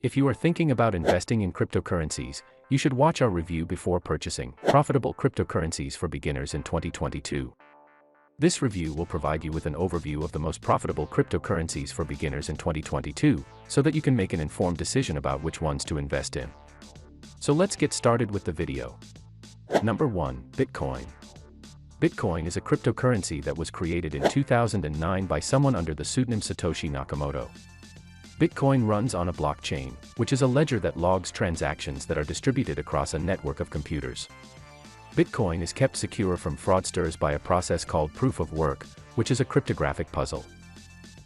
If you are thinking about investing in cryptocurrencies, you should watch our review before purchasing Profitable Cryptocurrencies for Beginners in 2022. This review will provide you with an overview of the most profitable cryptocurrencies for beginners in 2022, so that you can make an informed decision about which ones to invest in. So let's get started with the video. Number 1. Bitcoin. Bitcoin is a cryptocurrency that was created in 2009 by someone under the pseudonym Satoshi Nakamoto. Bitcoin runs on a blockchain, which is a ledger that logs transactions that are distributed across a network of computers. Bitcoin is kept secure from fraudsters by a process called proof of work, which is a cryptographic puzzle.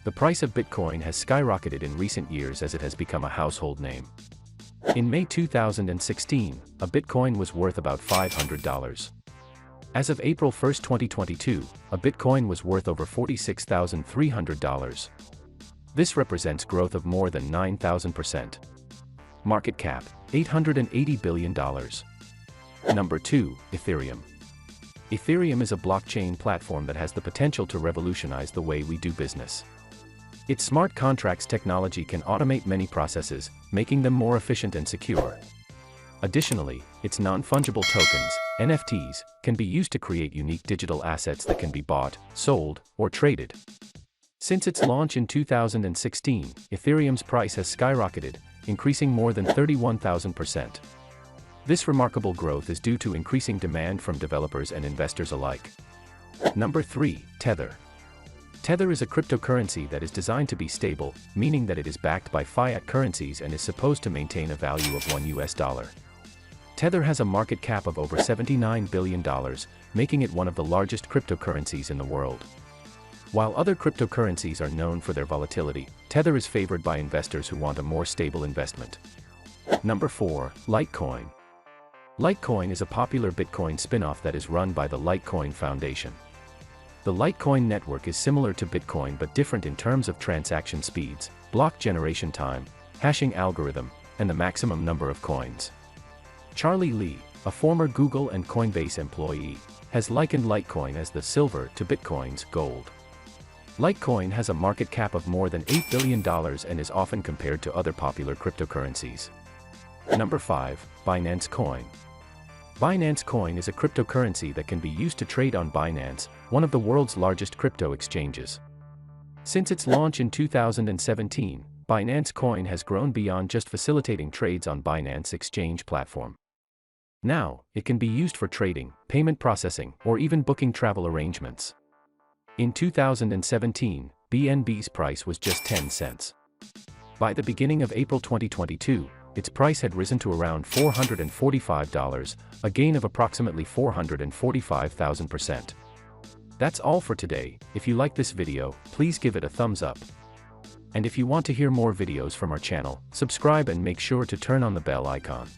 The price of Bitcoin has skyrocketed in recent years as it has become a household name. In May 2016, a Bitcoin was worth about $500. As of April 1, 2022, a Bitcoin was worth over $46,300. This represents growth of more than 9,000%. Market cap, $880 billion. Number 2. Ethereum. Ethereum is a blockchain platform that has the potential to revolutionize the way we do business. Its smart contracts technology can automate many processes, making them more efficient and secure. Additionally, its non-fungible tokens, NFTs, can be used to create unique digital assets that can be bought, sold, or traded. Since its launch in 2016, Ethereum's price has skyrocketed, increasing more than 31,000%. This remarkable growth is due to increasing demand from developers and investors alike. Number 3. Tether. Tether is a cryptocurrency that is designed to be stable, meaning that it is backed by fiat currencies and is supposed to maintain a value of $1. Tether has a market cap of over $79 billion, making it one of the largest cryptocurrencies in the world. While other cryptocurrencies are known for their volatility, Tether is favored by investors who want a more stable investment. Number 4. Litecoin. Litecoin is a popular Bitcoin spin-off that is run by the Litecoin Foundation. The Litecoin network is similar to Bitcoin but different in terms of transaction speeds, block generation time, hashing algorithm, and the maximum number of coins. Charlie Lee, a former Google and Coinbase employee, has likened Litecoin as the silver to Bitcoin's gold. Litecoin has a market cap of more than $8 billion and is often compared to other popular cryptocurrencies. Number 5. Binance Coin. Binance Coin is a cryptocurrency that can be used to trade on Binance, one of the world's largest crypto exchanges. Since its launch in 2017, Binance Coin has grown beyond just facilitating trades on Binance exchange platform. Now, it can be used for trading, payment processing, or even booking travel arrangements. In 2017, BNB's price was just 10 cents. By the beginning of April 2022, its price had risen to around $445, a gain of approximately 445,000%. That's all for today. If you like this video, please give it a thumbs up. And if you want to hear more videos from our channel, subscribe and make sure to turn on the bell icon.